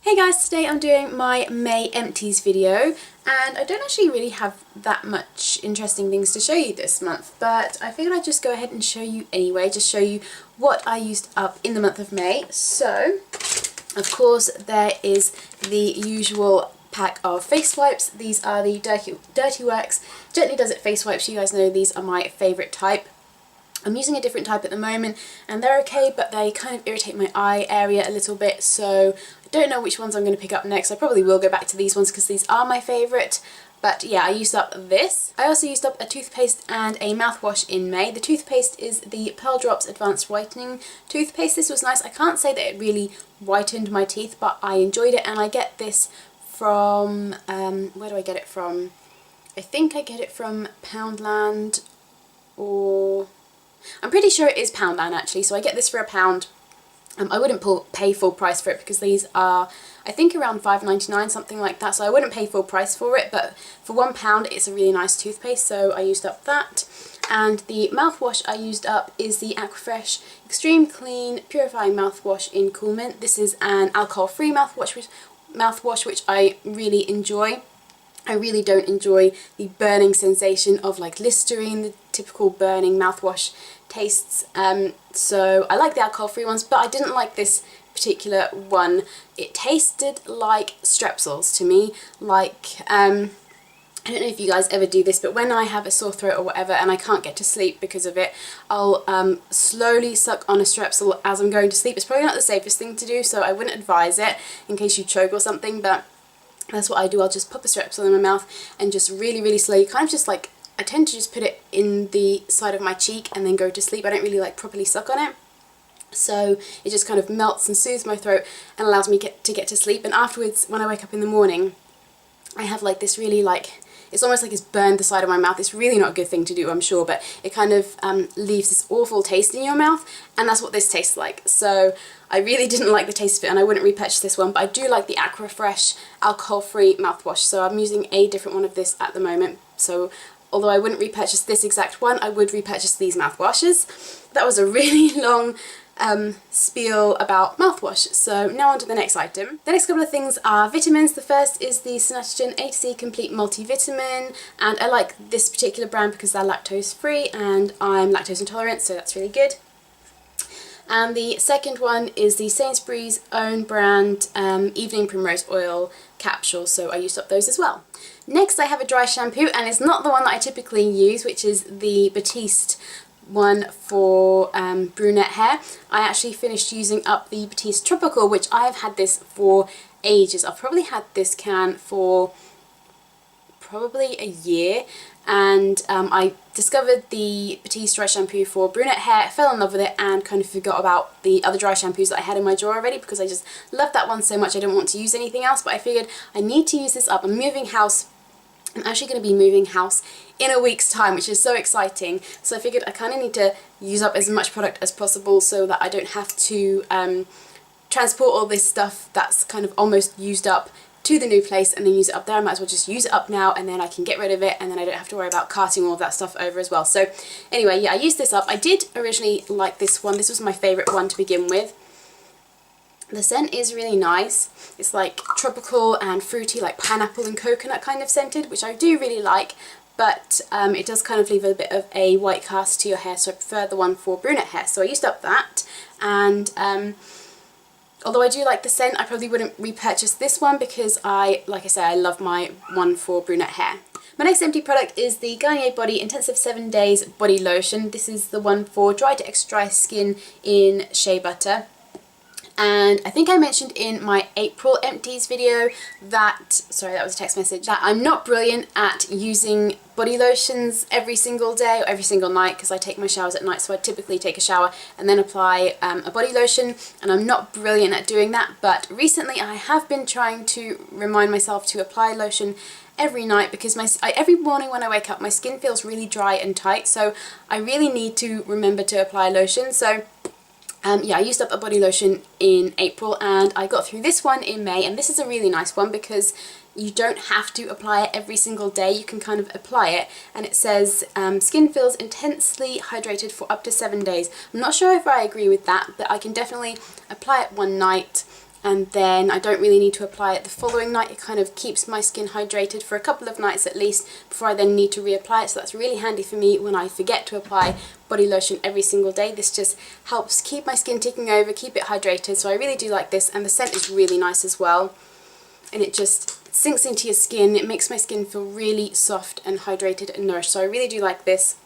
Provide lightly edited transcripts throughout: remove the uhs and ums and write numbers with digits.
Hey guys, today I'm doing my May Empties video and I don't actually really have that much interesting things to show you this month, but I figured I'd just go ahead and show you anyway, just show you what I used up in the month of May. So, of course, there is the usual pack of face wipes. These are the Dirty Works Gently Does It face wipes. You guys know these are my favourite type. I'm using a different type at the moment and they're okay, but they kind of irritate my eye area a little bit, so I don't know which ones I'm going to pick up next. I probably will go back to these ones because these are my favourite. But yeah, I used up this. I also used up a toothpaste and a mouthwash in May. The toothpaste is the Pearl Drops Advanced Whitening toothpaste. This was nice. I can't say that it really whitened my teeth, but I enjoyed it, and I get this from, where do I get it from? I think I get it from Poundland, or I'm pretty sure it is Poundland actually, so I get this for £1. I wouldn't pay full price for it because these are, I think, around $5.99, something like that, so I wouldn't pay full price for it, but for £1 it's a really nice toothpaste, so I used up that. And the mouthwash I used up is the Aquafresh Extreme Clean Purifying Mouthwash in Cool Mint. This is an alcohol-free mouthwash which I really enjoy. I really don't enjoy the burning sensation of like Listerine, the typical burning mouthwash tastes, so I like the alcohol-free ones, but I didn't like this particular one. It tasted like Strepsils to me, like, I don't know if you guys ever do this, but when I have a sore throat or whatever and I can't get to sleep because of it, I'll slowly suck on a Strepsil as I'm going to sleep. It's probably not the safest thing to do, so I wouldn't advise it in case you choke or something, but that's what I do. I'll just pop the Strepsil in my mouth and just really slowly, kind of just like, I tend to just put it in the side of my cheek and then go to sleep. I don't really like properly suck on it. So it just kind of melts and soothes my throat and allows me to get to sleep. And afterwards, when I wake up in the morning, I have like this really like, it's almost like it's burned the side of my mouth. It's really not a good thing to do, I'm sure, but it kind of leaves this awful taste in your mouth, and that's what this tastes like. So I really didn't like the taste of it and I wouldn't repurchase this one, but I do like the Aquafresh alcohol-free mouthwash, so I'm using a different one of this at the moment. So although I wouldn't repurchase this exact one, I would repurchase these mouthwashes. That was a really long spiel about mouthwash. So now on to the next item. The next couple of things are vitamins. The first is the Sanatogen A to C Complete Multivitamin, and I like this particular brand because they're lactose free and I'm lactose intolerant, so that's really good. And the second one is the Sainsburys own brand Evening Primrose Oil Capsules, so I used up those as well. Next I have a dry shampoo, and it's not the one that I typically use, which is the Batiste one for brunette hair. I actually finished using up the Batiste Tropical, which I have had this for ages. I've probably had this can for probably a year, and I discovered the Batiste dry shampoo for brunette hair, fell in love with it, and kind of forgot about the other dry shampoos that I had in my drawer already because I just loved that one so much I didn't want to use anything else. But I figured I need to use this up. I'm moving house. I'm actually going to be moving house in a week's time, which is so exciting, so I figured I kind of need to use up as much product as possible so that I don't have to transport all this stuff that's kind of almost used up to the new place and then use it up there. I might as well just use it up now and then I can get rid of it, and then I don't have to worry about carting all of that stuff over as well. So anyway, yeah, I used this up. I did originally like this one. This was my favourite one to begin with. The scent is really nice. It's like tropical and fruity, like pineapple and coconut kind of scented, which I do really like, but it does kind of leave a bit of a white cast to your hair, so I prefer the one for brunette hair. So I used up that, and although I do like the scent, I probably wouldn't repurchase this one because like I say, I love my one for brunette hair. My next empty product is the Garnier Body Intensive 7 Days Body Lotion. This is the one for dry to extra dry skin in shea butter. And I think I mentioned in my April empties video that, sorry, that was a text message, that I'm not brilliant at using body lotions every single day or every single night because I take my showers at night, so I typically take a shower and then apply a body lotion, and I'm not brilliant at doing that. But recently I have been trying to remind myself to apply lotion every night because every morning when I wake up my skin feels really dry and tight, so I really need to remember to apply lotion. So yeah, I used up a body lotion in April and I got through this one in May, and this is a really nice one because you don't have to apply it every single day. You can kind of apply it, and it says skin feels intensely hydrated for up to 7 days. I'm not sure if I agree with that, but I can definitely apply it one night and then I don't really need to apply it the following night. It kind of keeps my skin hydrated for a couple of nights at least before I then need to reapply it, so that's really handy for me when I forget to apply body lotion every single day. This just helps keep my skin ticking over, keep it hydrated, so I really do like this, and the scent is really nice as well, and it just sinks into your skin. It makes my skin feel really soft and hydrated and nourished, so I really do like this.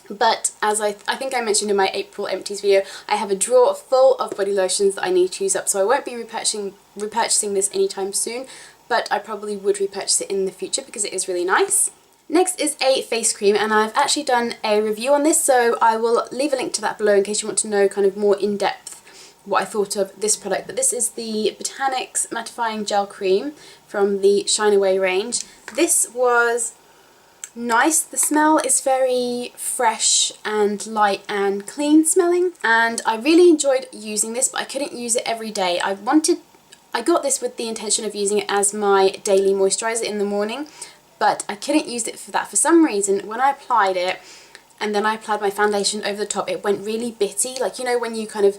But as I think I mentioned in my April empties video, I have a drawer full of body lotions that I need to use up, so I won't be repurchasing this anytime soon, but I probably would repurchase it in the future because it is really nice. Next is a face cream, and I've actually done a review on this, so I will leave a link to that below in case you want to know kind of more in depth what I thought of this product. But this is the Botanics Mattifying Gel Cream from the Shine Away range. This was nice. The smell is very fresh and light and clean smelling, and I really enjoyed using this, but I couldn't use it every day. I got this with the intention of using it as my daily moisturiser in the morning, but I couldn't use it for that for some reason. When I applied it and then I applied my foundation over the top, it went really bitty, like, you know, when you kind of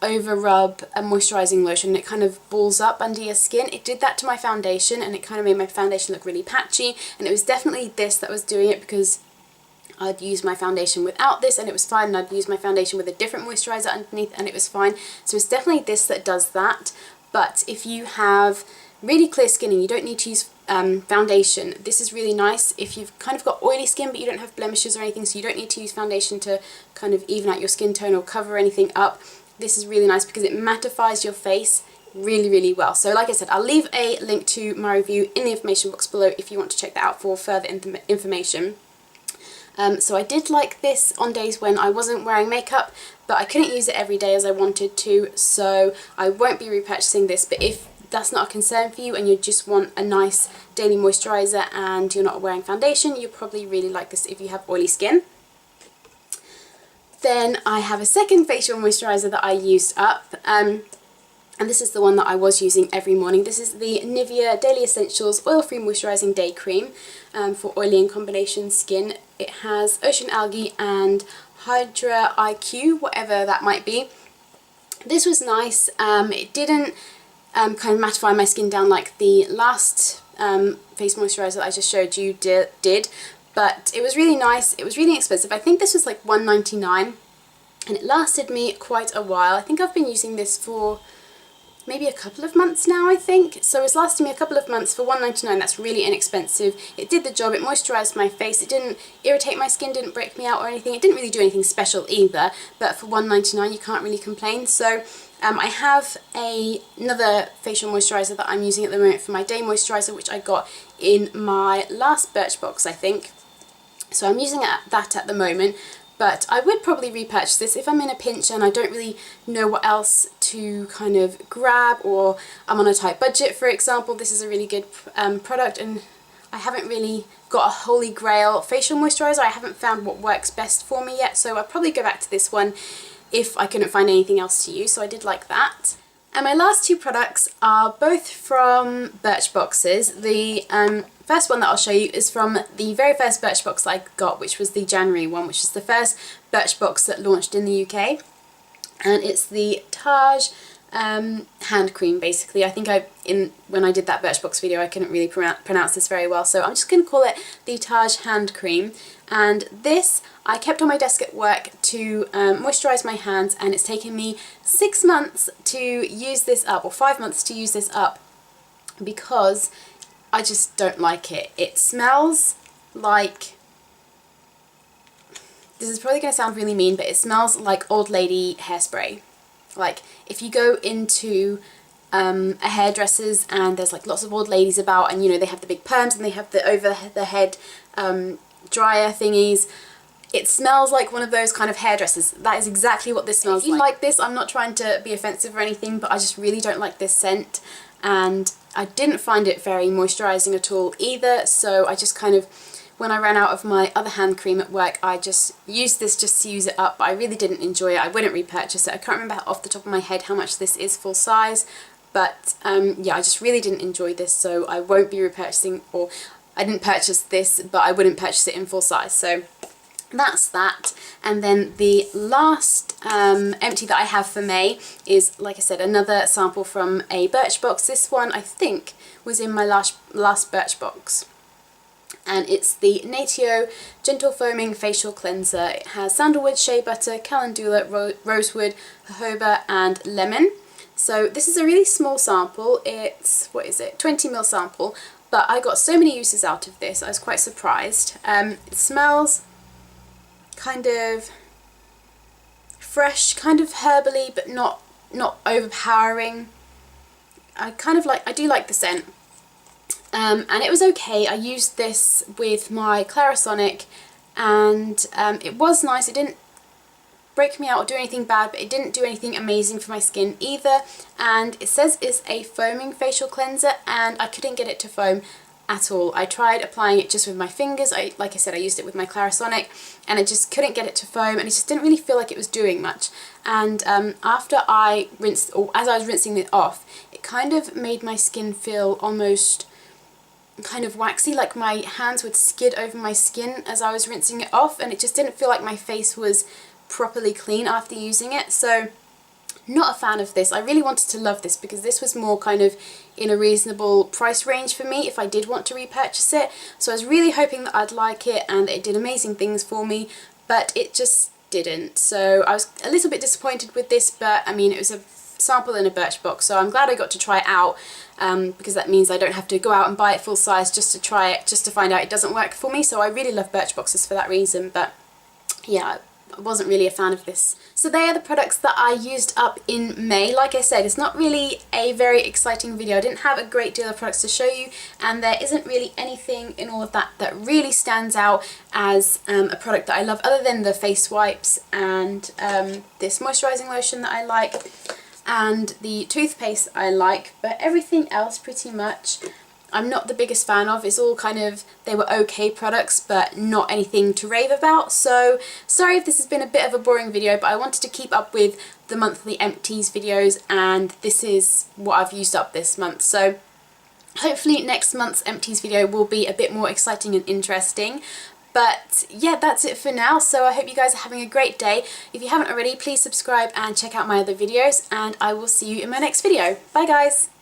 over rub a moisturising lotion and it kind of balls up under your skin. It did that to my foundation, and it kind of made my foundation look really patchy, and it was definitely this that was doing it, because I'd use my foundation without this and it was fine, and I'd use my foundation with a different moisturiser underneath and it was fine. So it's definitely this that does that. But if you have really clear skin and you don't need to use foundation, this is really nice. If you've kind of got oily skin but you don't have blemishes or anything, so you don't need to use foundation to kind of even out your skin tone or cover anything up, this is really nice because it mattifies your face really, really well. So like I said, I'll leave a link to my review in the information box below if you want to check that out for further information. So I did like this on days when I wasn't wearing makeup, but I couldn't use it every day as I wanted to, so I won't be repurchasing this. But if that's not a concern for you and you just want a nice daily moisturiser and you're not wearing foundation, you'll probably really like this if you have oily skin. Then I have a second facial moisturiser that I used up, and this is the one that I was using every morning. This is the Nivea Daily Essentials Oil-Free Moisturising Day Cream for oily and combination skin. It has Ocean Algae and Hydra IQ, whatever that might be. This was nice. It didn't kind of mattify my skin down like the last face moisturiser that I just showed you did. But it was really nice. It was really expensive. I think this was like $1.99, and it lasted me quite a while. I think I've been using this for maybe a couple of months now, I think. So it's lasted me a couple of months for $1.99. That's really inexpensive. It did the job. It moisturised my face. It didn't irritate my skin, didn't break me out or anything. It didn't really do anything special either, but for $1.99 you can't really complain. So I have another facial moisturiser that I'm using at the moment for my day moisturiser, which I got in my last Birchbox, I think. So I'm using that at the moment, but I would probably repurchase this if I'm in a pinch and I don't really know what else to kind of grab, or I'm on a tight budget, for example. This is a really good product, and I haven't really got a holy grail facial moisturiser. I haven't found what works best for me yet, so I'll probably go back to this one if I couldn't find anything else to use, so I did like that. And my last two products are both from Birchboxes. The first one that I'll show you is from the very first Birchbox I got, which was the January one, which is the first Birchbox that launched in the UK. And it's the Taaj hand cream, basically. I think when I did that Birchbox video I couldn't really pronounce this very well, so I'm just going to call it the Taaj hand cream. And this I kept on my desk at work to moisturise my hands, and it's taken me 6 months to use this up, or 5 months to use this up, because I just don't like it. It smells like, this is probably going to sound really mean, but it smells like old lady hairspray. Like if you go into a hairdresser's and there's like lots of old ladies about, and you know they have the big perms and they have the over the head dryer thingies, it smells like one of those kind of hairdressers. That is exactly what this smells like. If you like this, I'm not trying to be offensive or anything, but I just really don't like this scent, and I didn't find it very moisturising at all either, so I just kind of, when I ran out of my other hand cream at work, I just used this just to use it up, but I really didn't enjoy it. I wouldn't repurchase it. I can't remember off the top of my head how much this is full size, but yeah, I just really didn't enjoy this, so I won't be repurchasing, or I didn't purchase this, but I wouldn't purchase it in full size. So that's that. And then the last empty that I have for May is, like I said, another sample from a Birchbox. This one I think was in my last Birchbox. And it's the Natio Gentle Foaming Facial Cleanser. It has sandalwood, shea butter, calendula, rosewood, jojoba and lemon. So this is a really small sample. It's, what is it, 20ml sample, but I got so many uses out of this. I was quite surprised. It smells kind of fresh, kind of herbally, but not overpowering. I do like the scent. And it was okay. I used this with my Clarisonic, and it was nice. It didn't break me out or do anything bad, but it didn't do anything amazing for my skin either. And it says it's a foaming facial cleanser, and I couldn't get it to foam at all. I tried applying it just with my fingers. Like I said, I used it with my Clarisonic, and I just couldn't get it to foam, and it just didn't really feel like it was doing much. And after I rinsed, or as I was rinsing it off, it kind of made my skin feel almost kind of waxy, like my hands would skid over my skin as I was rinsing it off, and it just didn't feel like my face was properly clean after using it. So not a fan of this. I really wanted to love this because this was more kind of in a reasonable price range for me if I did want to repurchase it. So I was really hoping that I'd like it and it did amazing things for me, but it just didn't. So I was a little bit disappointed with this, but I mean, it was a sample in a Birchbox, so I'm glad I got to try it out, because that means I don't have to go out and buy it full size just to try it, just to find out it doesn't work for me. So I really love Birchboxes for that reason, but yeah, I wasn't really a fan of this. So they are the products that I used up in May. Like I said, it's not really a very exciting video. I didn't have a great deal of products to show you, and there isn't really anything in all of that that really stands out as a product that I love, other than the face wipes and this moisturising lotion that I like, and the toothpaste I like, but everything else pretty much I'm not the biggest fan of. It's all kind of, they were okay products, but not anything to rave about. So sorry if this has been a bit of a boring video, but I wanted to keep up with the monthly empties videos, and this is what I've used up this month. So hopefully next month's empties video will be a bit more exciting and interesting. But yeah, that's it for now. So I hope you guys are having a great day. If you haven't already, please subscribe and check out my other videos, and I will see you in my next video. Bye guys!